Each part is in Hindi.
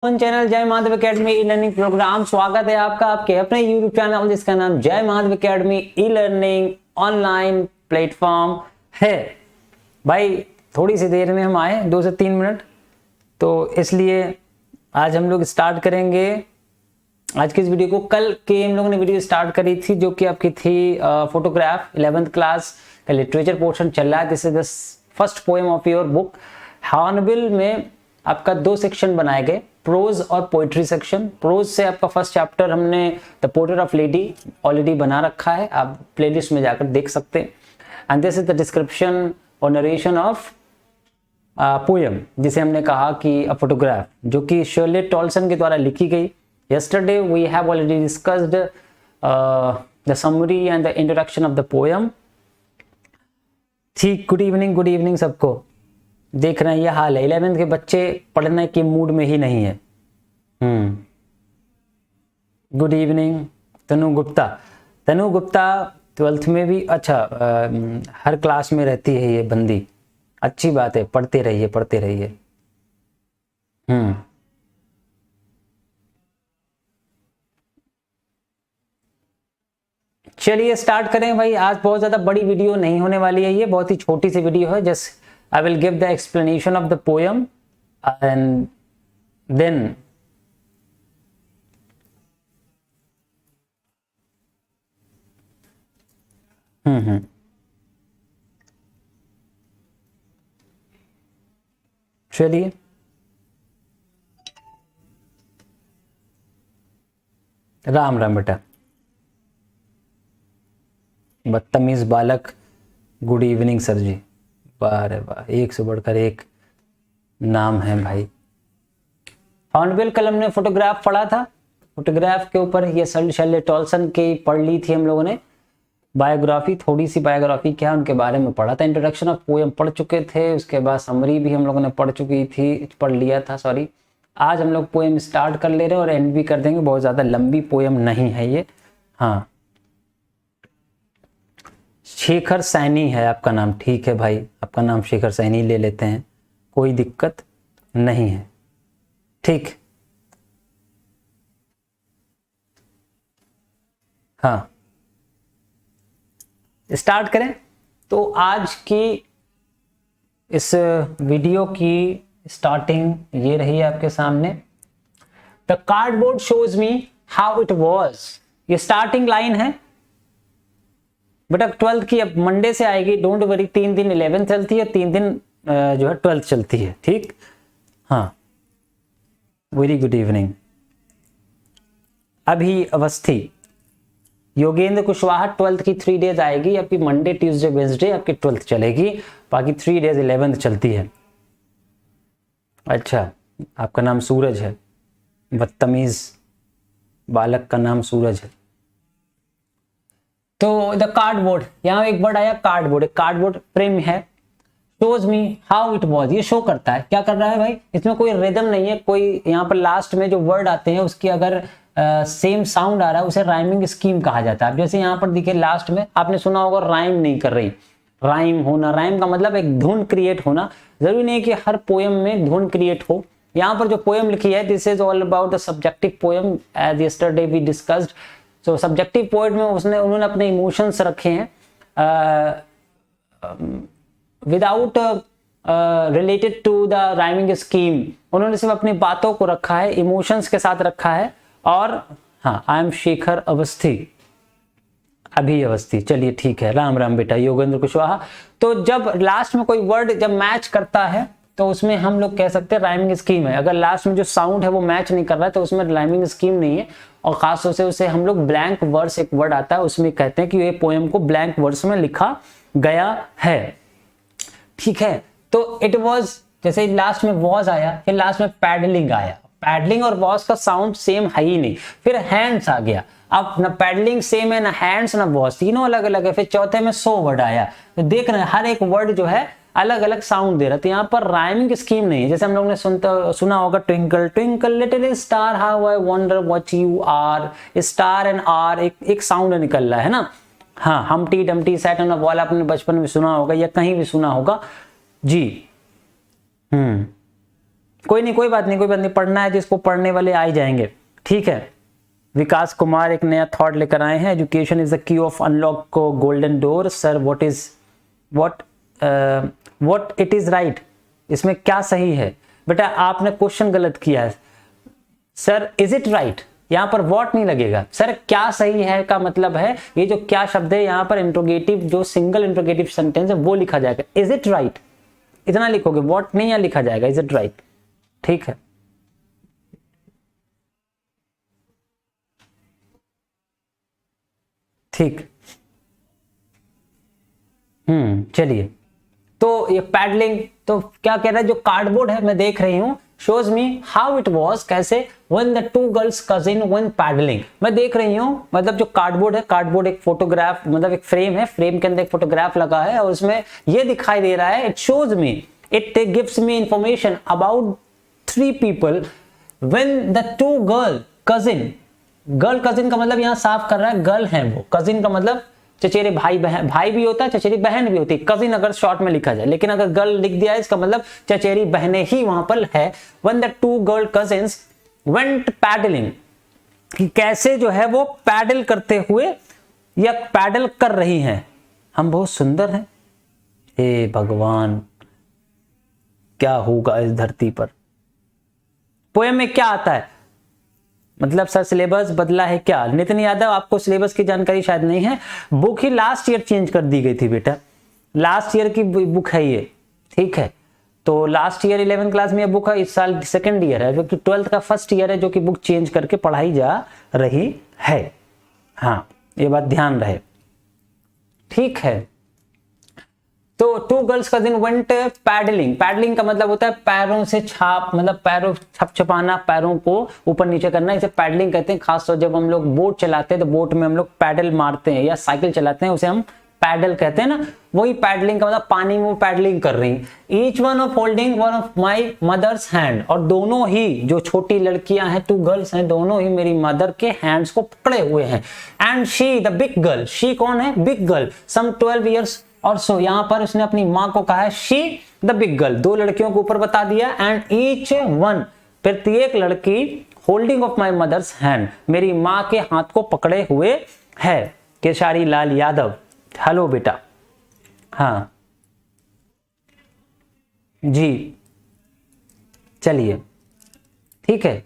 Channel Jai Madhav academy e learning program. स्वागत है आपका आपके अपने यूट्यूब चैनल जिसका नाम जय Madhav academy e learning online platform है। भाई थोड़ी सी देर में हम आए 2 से 3 मिनट, तो इसलिए आज हम लोग स्टार्ट करेंगे आज की इस वीडियो को। कल के हम लोगों ने वीडियो स्टार्ट करी थी जो कि आपकी थी फोटोग्राफ 11th क्लास का लिटरेचर पोर्शन चल रहा है। This is the first poem of your book. Hornbill में आपका 2 सेक्शन बनाए गए, प्रोज और पोइट्री सेक्शन। प्रोज से आपका फर्स्ट चैप्टर हमने the portrait of lady already बना रखा है, आप प्लेलिस्ट में जाकर देख सकते हैं। And this is the description और नरेशन ऑफ पोएम जिसे हमने कहा कि अ फोटोग्राफ, जो कि शर्लेट टॉल्सन के द्वारा लिखी गई। Yesterday we have already discussed the summary and the introduction of the poem. ठीक, गुड इवनिंग सबको। देख रहे हैं ये हाल है, 11th के बच्चे पढ़ने के मूड में ही नहीं है। गुड इवनिंग तनु गुप्ता। तनु गुप्ता 12th में भी अच्छा हर क्लास में रहती है ये बंदी, अच्छी बात है, पढ़ते रहिए। चलिए स्टार्ट करें भाई। आज बहुत ज्यादा बड़ी वीडियो नहीं होने वाली है, ये बहुत ही छोटी सी वीडियो है। Just I will give the explanation of the poem and then चलिए राम राम बेटा। बदतमीज बालक, गुड इवनिंग सर जी। वाह रे वाह, एक से बढ़कर एक नाम है भाई। हॉर्नबिल कल हमने फोटोग्राफ पढ़ा था, फोटोग्राफ के ऊपर ये शर्लेट टॉल्सन की पढ़ ली थी हम लोगों ने। बायोग्राफी, थोड़ी सी बायोग्राफी क्या उनके बारे में पढ़ा था। इंट्रोडक्शन ऑफ पोएम पढ़ चुके थे, उसके बाद समरी भी हम लोगों ने पढ़ लिया था, सॉरी। आज हम लोग पोएम स्टार्ट कर ले रहे हैं और एंड भी कर देंगे। बहुत ज़्यादा लंबी पोएम नहीं है ये। हाँ, शेखर सैनी है आपका नाम, ठीक है भाई, आपका नाम शेखर सैनी ले लेते हैं, कोई दिक्कत नहीं है। ठीक, हाँ स्टार्ट करें। तो आज की इस वीडियो की स्टार्टिंग ये रही है आपके सामने। The cardboard shows me how it was, ये स्टार्टिंग लाइन है बेटा। 12th की अब मंडे से आएगी, डोंट वरी। 3 दिन 11th चलती है, 3 दिन जो है 12th चलती है, ठीक। हाँ, वेरी गुड इवनिंग। अभी अवस्थी योगेंद्र कुशवाहा 12th की 3 डेज आएगी, आपकी मंडे ट्यूसडे वेडनेसडे आपकी 12th चलेगी, बाकी 3 डेज 11th चलती है। अच्छा, आपका नाम सूरज है, बदतमीज बालक का नाम सूरज है। तो द कार्डबोर्ड, यहाँ एक वर्ड आया कार्डबोर्ड, कार्डबोर्ड प्रेम है। Shows me how it was, ये शो करता है, क्या कर रहा है भाई, इसमें कोई रिदम नहीं है, कोई यहाँ पर लास्ट में जो वर्ड आते हैं उसकी अगर सेम साउंड आ रहा है उसे राइमिंग स्कीम कहा जाता है। जैसे यहाँ पर देखिए लास्ट में आपने सुना होगा राइम नहीं कर रही, राइम होना, राइम का मतलब एक धुन क्रिएट होना। जरूरी नहीं है कि हर पोएम में धुन क्रिएट हो। यहाँ पर जो पोएम लिखी है, this is all about the subjective poem as yesterday we discussed. So subjective poet में उन्होंने अपने इमोशंस रखे हैं without related to the rhyming scheme. उन्होंने सिर्फ अपनी बातों को रखा है, इमोशंस के साथ रखा है। और हाँ, आई एम शेखर अवस्थी, अभी अवस्थी, चलिए ठीक है। राम राम बेटा योगेंद्र कुशवाहा। तो जब लास्ट में कोई वर्ड जब मैच करता है तो उसमें हम लोग कह सकते हैं राइमिंग स्कीम है। अगर लास्ट में जो साउंड है वो मैच नहीं कर रहा है तो उसमें राइमिंग स्कीम नहीं है। और खास तौर से उसे हम लोग ब्लैंक वर्स, एक वर्ड आता है उसमें कहते हैं कि ये पोएम को ब्लैंक वर्स में लिखा गया है, ठीक है। तो इट वॉज, जैसे लास्ट में वॉज आया, फिर लास्ट में पैडलिंग आया। पैडलिंग और वॉज का साउंड सेम है ही नहीं। फिर हैंड्स आ गया, अब ना पैडलिंग सेम है, ना हैंड्स ना वॉज, तीनों अलग अलग है। फिर चौथे में सो वर्ड आया। तो देख रहे हैं हर एक वर्ड जो है अलग अलग साउंड दे रहा है। तो यहाँ पर राइमिंग स्कीम नहीं है। जैसे हम लोग ने सुना होगा twinkle twinkle little star how I wonder what you are, star and R एक साउंड निकल रहा है ना। हाँ, humpty dumpty sat on a wall आपने बचपन में सुना होगा या कहीं भी सुना होगा जी। कोई नहीं, कोई बात नहीं, कोई बात नहीं, पढ़ना है जिसको पढ़ने वाले आ ही जाएंगे, ठीक है। विकास कुमार एक नया थॉट लेकर आए हैं, education is the key of unlock को golden door. Sir what it is right, इसमें क्या सही है? बेटा आपने क्वेश्चन गलत किया है। सर इज इट राइट, यहाँ पर व्हाट नहीं लगेगा। सर क्या सही है का मतलब है ये जो क्या शब्द है यहाँ पर इंट्रोगेटिव, जो सिंगल इंट्रोगेटिव सेंटेंस है वो लिखा जाएगा, इज इट राइट, इतना लिखोगे, व्हाट नहीं यहाँ लिखा जाएगा, इज इट राइट, ठीक है। ठीक, चलिए। तो ये पैडलिंग, तो क्या कह रहा है, जो कार्डबोर्ड है मैं देख रही हूं, shows me how it was, कैसे, when the two girls cousin when paddling. मैं देख रही हूं, मतलब जो कार्डबोर्ड है, कार्डबोर्ड एक फोटोग्राफ, मतलब एक फ्रेम है, फ्रेम के अंदर एक फोटोग्राफ लगा है और उसमें ये दिखाई दे रहा है, it shows me, it gives me information about 3 people when the two girl cousin, girl cousin का मतलब यहां साफ कर रहा है गर्ल है वो, कजिन का मतलब चचेरे भाई बहन, भाई भी होता है, चचेरी बहन भी होती है, कजिन अगर शॉर्ट में लिखा जाए, लेकिन अगर गर्ल लिख दिया है इसका मतलब चचेरी बहनें ही वहां पर है। When the two girl cousins went paddling, कैसे जो है वो पैडल करते हुए या पैडल कर रही हैं। हम बहुत सुंदर हैं, हे भगवान क्या होगा इस धरती पर। पोएम में क्या आता है, मतलब सर सिलेबस बदला है क्या? नितिन यादव आपको सिलेबस की जानकारी शायद नहीं है, बुक ही लास्ट ईयर चेंज कर दी गई थी बेटा, लास्ट ईयर की बुक है ये, ठीक है। तो लास्ट ईयर 11th क्लास में ये बुक है, इस साल सेकंड ईयर है, जो कि 12th का फर्स्ट ईयर है, जो कि बुक चेंज करके पढ़ाई जा रही है। हाँ ये बात ध्यान रहे, ठीक है। तो two girls cousin went paddling, paddling का मतलब होता है पैरों से छाप, मतलब पैरों छपछपाना, पैरों को ऊपर नीचे करना, इसे पैडलिंग कहते हैं। खासतौर जब हम लोग बोट चलाते हैं तो बोट में हम लोग पैडल मारते हैं, या साइकिल चलाते हैं उसे हम पैडल कहते हैं ना, वही पैडलिंग का मतलब पानी में पैडलिंग कर रही। Each one of holding one of my mother's hand, और दोनों ही जो छोटी लड़कियां हैं, 2 गर्ल्स हैं, दोनों ही मेरी मदर के हैंड्स को पकड़े हुए हैं। And she the big girl, she कौन है, बिग गर्ल, सम 12 ईयर्स और सो, यहां पर उसने अपनी मां को कहा है शी द बिग गर्ल, 2 लड़कियों को ऊपर बता दिया। एंड ईच वन, प्रत्येक लड़की, holding of my mother's hand, मेरी मां के हाथ को पकड़े हुए है। केशारी लाल यादव, हेलो बेटा, हाँ जी चलिए ठीक है।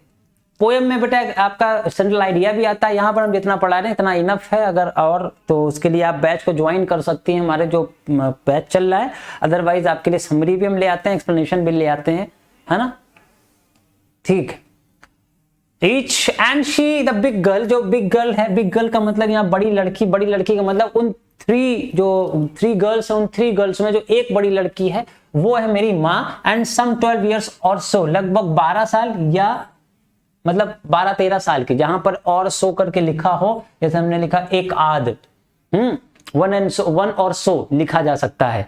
पोएम में बेटा आपका सेंट्रल आइडिया भी आता है, यहाँ पर हम जितना पढ़ा रहे हैं इतना इनफ है, अगर और तो उसके लिए आप बैच को ज्वाइन कर सकती हैं, हमारे जो बैच चल रहा है। अदरवाइज आपके लिए समरी भी हम ले आते हैं, एक्सप्लेनेशन भी ले आते हैं, है ना, ठीक। Each and she the big girl, जो बिग गर्ल है, बिग गर्ल का मतलब यहाँ बड़ी लड़की, बड़ी लड़की का मतलब उन 3 गर्ल्स है, उन 3 गर्ल्स में जो एक बड़ी लड़की है वो है मेरी माँ। एंड सम 12 ईयर्स और सो, लगभग 12 साल या मतलब 12-13 साल की, जहां पर और सो करके लिखा हो, जैसे हमने लिखा एक आध, 1 और सो लिखा जा सकता है,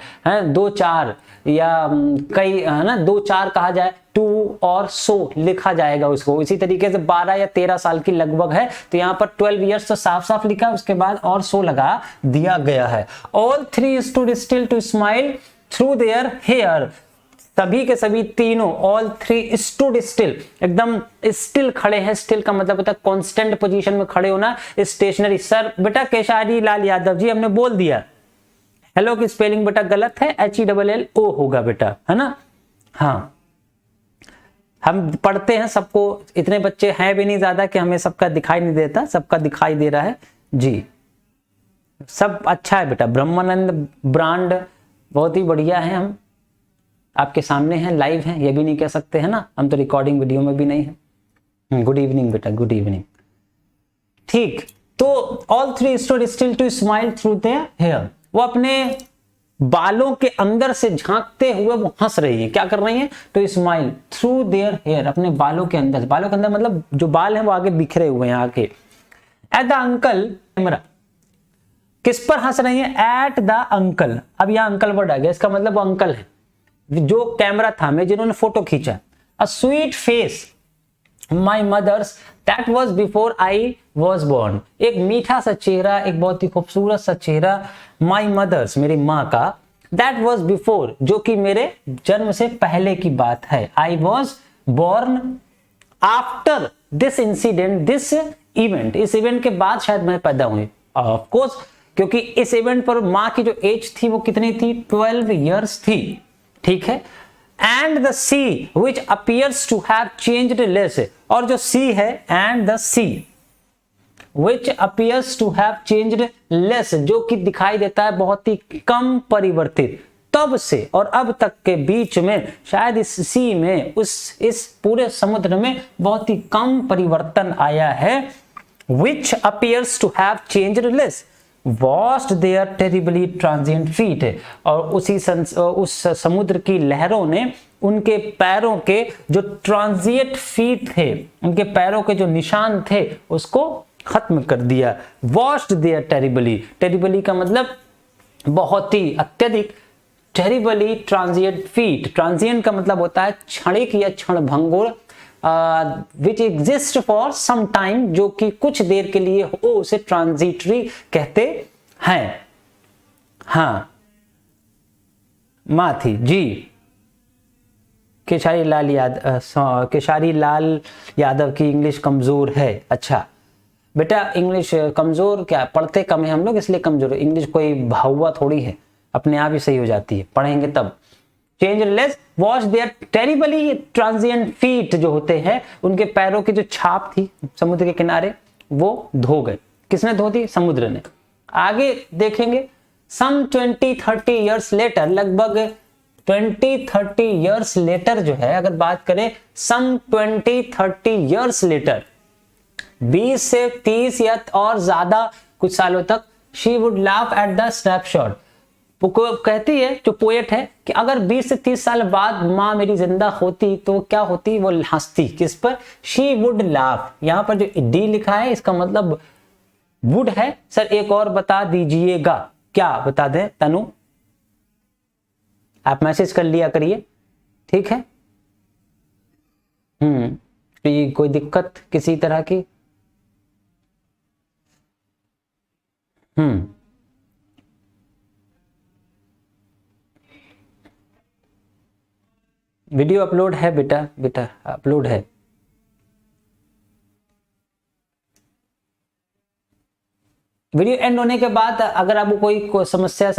2-4 या कई, है ना, 2-4 कहा जाए, 2 और सो लिखा जाएगा उसको। इसी तरीके से 12 या 13 साल की लगभग है, तो यहाँ पर 12 ईयर्स तो साफ साफ लिखा, उसके बाद और सो लगा दिया गया है। All 3 stood still to smile through their hair, सभी के सभी तीनों, ऑल 3 स्टूड स्टिल, एकदम स्टिल खड़े हैं। स्टिल का मतलब होता है कांस्टेंट पोजीशन में खड़े होना, स्टेशनरी। सर बेटा केशारी लाल यादव जी हमने बोल दिया, हेलो की स्पेलिंग बेटा गलत है, HELLO होगा बेटा, है ना। हाँ हम पढ़ते हैं, सबको, इतने बच्चे हैं भी नहीं ज्यादा कि हमें सबका दिखाई नहीं देता, सबका दिखाई दे रहा है जी, सब अच्छा है बेटा। ब्रह्मानंद ब्रांड बहुत ही बढ़िया है, हम आपके सामने हैं, लाइव हैं, ये भी नहीं कह सकते है ना, हम तो रिकॉर्डिंग वीडियो में भी नहीं है। गुड इवनिंग बेटा, गुड इवनिंग, ठीक। तो all 3 stood still to smile through their hair, वो अपने बालों के अंदर से झांकते हुए वो हंस रही है, क्या कर रही है, to smile through their hair, अपने बालों के अंदर, बालों के अंदर मतलब जो बाल हैं वो आगे बिखरे हुए हैं आगे। एट द अंकल कैमरा, किस पर हंस रही है, एट द अंकल, अब यहां अंकल वर्ड आ गया, इसका मतलब वो अंकल है जो कैमरा था में, जिन्होंने फोटो खींचा। A sweet face my mother's that was before I was born, एक मीठा सा चेहरा, एक बहुत ही खूबसूरत सा चेहरा, माई मदर्स मेरी माँ का, दैट वॉज बिफोर जो कि मेरे जन्म से पहले की बात है, I was born after this incident, this event, इस इवेंट के बाद शायद मैं पैदा हुई। ऑफ कोर्स, क्योंकि इस इवेंट पर माँ की जो एज थी वो कितनी थी, 12 years थी, ठीक है। And the sea which appears to have changed less, और जो सी है, and the sea which appears to have changed less, जो कि दिखाई देता है बहुत ही कम परिवर्तित, तब से और अब तक के बीच में शायद इस सी में, इस पूरे समुद्र में बहुत ही कम परिवर्तन आया है। which appears to have changed less, washed their terribly transient feet, और उस समुद्र की लहरों ने उनके पैरों के जो ट्रांजिएंट फीट थे, उनके पैरों के जो निशान थे, उसको खत्म कर दिया। washed their terribly का मतलब बहुत ही अत्यधिक, terribly transient feet, transient का मतलब होता है क्षणिक या क्षणभंगुर, which exist for some time, जो कि कुछ देर के लिए हो, उसे ट्रांजिटरी कहते हैं। हाँ, माँ थी जी। केशारी लाल यादव की इंग्लिश कमजोर है। अच्छा बेटा, इंग्लिश कमजोर क्या, पढ़ते कम है हम लोग इसलिए कमजोर है। इंग्लिश कोई भावा थोड़ी है, अपने आप ही सही हो जाती है, पढ़ेंगे तब। Changeless, wash their terribly transient feet, जो होते हैं उनके पैरों की जो छाप थी समुद्र के किनारे, वो धो गए। किसने धो दी, समुद्र ने। आगे देखेंगे, सम 20-30 years लेटर, लगभग 20-30 years लेटर जो है, अगर बात करें सम 20-30 years लेटर, 20 से 30 या और ज्यादा कुछ सालों तक, she would laugh at the snapshot. कहती है जो पोएट है कि अगर 20 से 30 साल बाद माँ मेरी जिंदा होती तो क्या होती, वो हंसती। किस पर, शी वुड लाफ। यहां पर जो डी लिखा है इसका मतलब वुड है। सर एक और बता दीजिएगा, क्या बता दें तनु, आप मैसेज कर लिया करिए, ठीक है। कोई दिक्कत किसी तरह की? वीडियो अपलोड है बेटा अपलोड है। वीडियो एंड होने के बाद अगर आपको कोई समस्या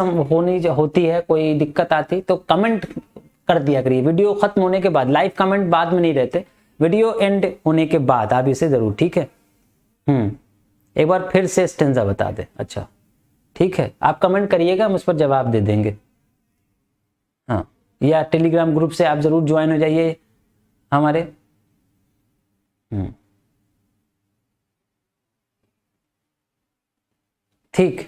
होती है, कोई दिक्कत आती, तो कमेंट कर दिया करिए। वीडियो खत्म होने के बाद, लाइव कमेंट बाद में नहीं रहते, वीडियो एंड होने के बाद आप इसे जरूर, ठीक है। एक बार फिर से स्टेंजा बता दे। अच्छा ठीक है, आप कमेंट करिएगा, हम उस पर जवाब दे देंगे। हाँ, या टेलीग्राम ग्रुप से आप जरूर ज्वाइन हो जाइए हमारे। ठीक,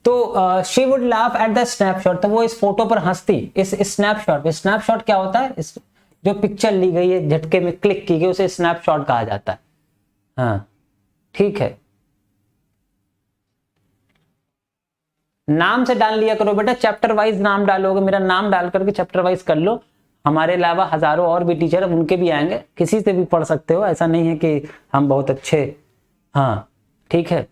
तो she would laugh at the snapshot, तो वो इस फोटो पर हंसती। इस स्नैपशॉट क्या होता है, इस जो पिक्चर ली गई है, झटके में क्लिक की गई, उसे स्नैपशॉट कहा जाता है। हाँ ठीक है, नाम से डाल लिया करो बेटा, चैप्टर वाइज नाम डालोगे, मेरा नाम डाल करके चैप्टर वाइज कर लो। हमारे अलावा हजारों और भी टीचर, उनके भी आएंगे, किसी से भी पढ़ सकते हो, ऐसा नहीं है कि हम बहुत अच्छे। हाँ ठीक है,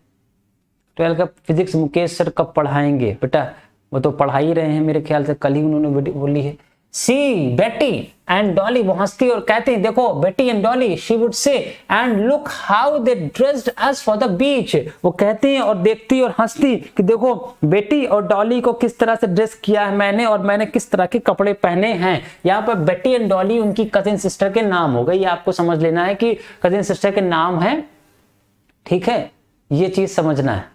12 का फिजिक्स मुकेश सर कब पढ़ाएंगे बेटा? वो तो पढ़ा ही रहे हैं मेरे ख्याल से, कल ही उन्होंने बोली है। सी बेटी एंड डॉली, वो हंसती और कहती है, देखो Betty and Dolly, she would say, and look how they dressed as for the beach. वो कहती है और देखती और हंसती कि देखो बेटी और डॉली को किस तरह से ड्रेस किया है मैंने, और मैंने किस तरह के कपड़े पहने हैं। यहाँ पर बेटी एंड डॉली उनकी कजिन सिस्टर के नाम हो गए, ये आपको समझ लेना है कि कजिन सिस्टर के नाम है, ठीक है, ये चीज समझना है।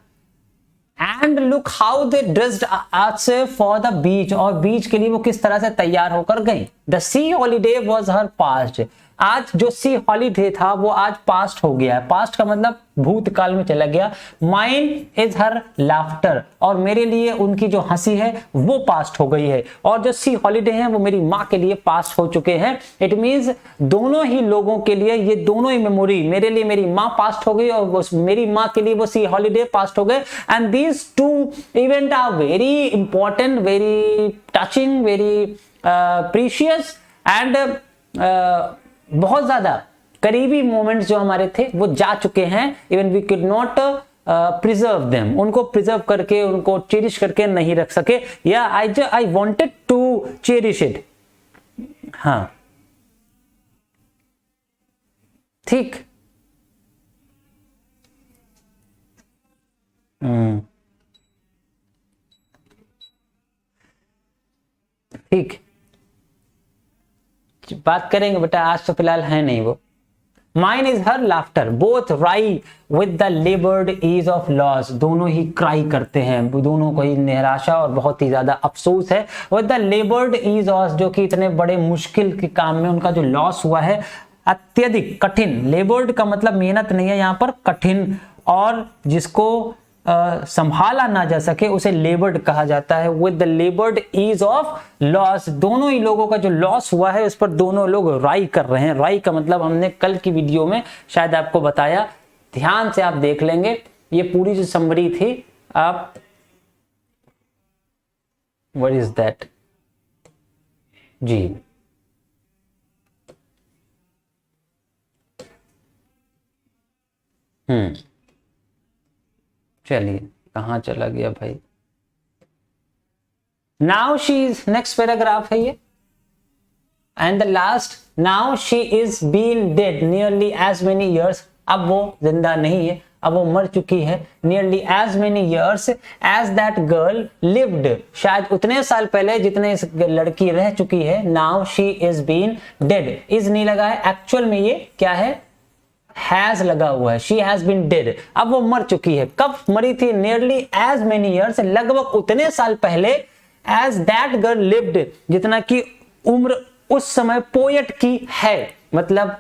And look how they dressed आज फॉर द बीच, और बीच के लिए वो किस तरह से तैयार होकर गई। The C holiday was her past, आज जो सी हॉलीडे था वो आज पास्ट हो गया है। पास्ट का मतलब भूतकाल में चला गया। माइन इज हर लाफ्टर, और मेरे लिए उनकी जो हंसी है वो पास्ट हो गई है, और जो सी हॉलीडे है वो मेरी माँ के लिए पास्ट हो चुके हैं। इट मींस दोनों ही लोगों के लिए, ये दोनों ही मेमोरी, मेरे लिए मेरी माँ पास्ट हो गई और मेरी माँ के लिए वो सी हॉलीडे पास्ट हो गए। And these two event are very important, very touching, very precious and बहुत ज्यादा करीबी मोमेंट्स जो हमारे थे वो जा चुके हैं। Even we could not preserve them, उनको प्रिजर्व करके, उनको चेरिश करके नहीं रख सके। या I wanted to cherish it. हाँ ठीक। ठीक, बात करेंगे बेटा, आज तो फिलहाल है नहीं वो। Mine is her laughter, both wry with the laboured ease of loss, दोनों ही क्राई करते हैं, दोनों को ही निराशा और बहुत ही ज्यादा अफसोस है। With the laboured ease of, जो कि इतने बड़े मुश्किल के काम में उनका जो लॉस हुआ है, अत्यधिक कठिन, लेबर्ड का मतलब मेहनत नहीं है यहाँ पर, कठिन, और जिसको संभाला ना जा सके उसे लेबर्ड कहा जाता है। With the laboured ease of loss, दोनों ही लोगों का जो लॉस हुआ है उस पर दोनों लोग राई कर रहे हैं। राई का मतलब हमने कल की वीडियो में शायद आपको बताया, ध्यान से आप देख लेंगे, ये पूरी जो समरी थी आप, व्हाट इज दैट जी, चलिए कहां चला गया भाई। Now she is, next paragraph है ये, and the last, now she is been dead nearly as many years, अब वो जिंदा नहीं है, अब वो मर चुकी है। Nearly as many years as that girl lived, शायद उतने साल पहले जितने इस लड़की रह चुकी है। Now she is been dead, is नहीं लगा है, एक्चुअल में ये क्या है, हैज लगा हुआ है, शी हैज बीन डेड, अब वो मर चुकी है। कब मरी थी, नियरली एज मेनी ईयर्स, लगभग उतने साल पहले, एज दैट गर्ल लिव्ड, जितना की उम्र उस समय पोएट की है, मतलब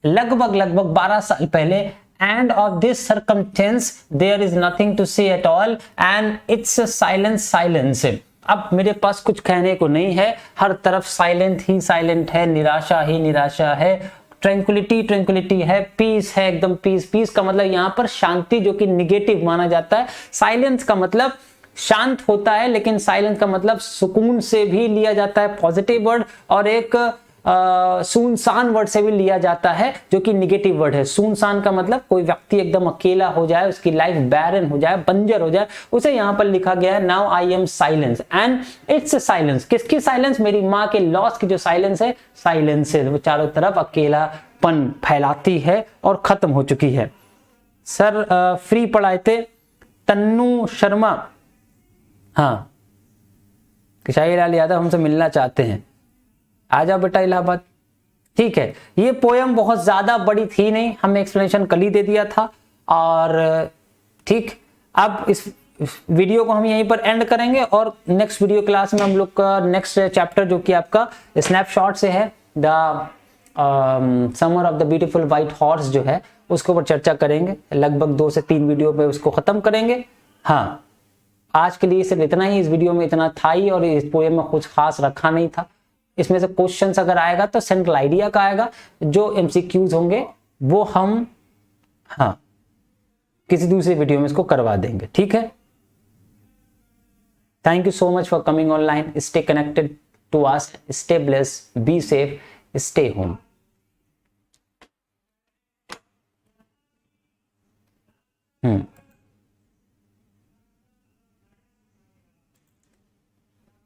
लगभग 12 साल पहले। End of this circumstance there is nothing to say at all and it's silence silence, अब मेरे पास कुछ कहने को नहीं है, हर तरफ साइलेंट ही साइलेंट है, निराशा ही निराशा है, ट्रैंक्विलिटी ट्रैंक्विलिटी है, पीस है, एकदम पीस। पीस का मतलब यहां पर शांति, जो कि निगेटिव माना जाता है। साइलेंस का मतलब शांत होता है, लेकिन साइलेंस का मतलब सुकून से भी लिया जाता है, पॉजिटिव वर्ड, और एक सुनसान वर्ड से भी लिया जाता है, जो कि निगेटिव वर्ड है। सुनसान का मतलब कोई व्यक्ति एकदम अकेला हो जाए, उसकी लाइफ बैरन हो जाए, बंजर हो जाए, उसे यहां पर लिखा गया है now I am silence and it's silence. किसकी साइलेंस, मेरी माँ के लॉस की जो साइलेंस है, साइलेंस है, वो चारों तरफ अकेलापन फैलाती है और खत्म हो चुकी है। सर फ्री पढ़ाए थे, तन्नू शर्मा, हाँ, किशाई लाल यादव हमसे मिलना चाहते हैं, आ जाओ बेटा इलाहाबाद। ठीक है, ये पोयम बहुत ज्यादा बड़ी थी नहीं, हमने एक्सप्लेनेशन कल ही दे दिया था। और ठीक, अब इस वीडियो को हम यहीं पर एंड करेंगे और नेक्स्ट वीडियो क्लास में हम लोग का नेक्स्ट चैप्टर, जो कि आपका स्नैपशॉट से है, the summer of the beautiful white horse, जो है उसके ऊपर चर्चा करेंगे। लगभग 2 से 3 वीडियो पे उसको खत्म करेंगे। हाँ, आज के लिए सिर्फ इतना ही, इस वीडियो में इतना था ही, और इस पोएम में कुछ खास रखा नहीं था। इसमें से क्वेश्चंस अगर आएगा तो सेंट्रल आइडिया का आएगा, जो एमसीक्यूज होंगे वो हम हाँ किसी दूसरे वीडियो में इसको करवा देंगे। ठीक है, thank you so much for coming online, stay connected to us, stay blessed, be safe, stay home.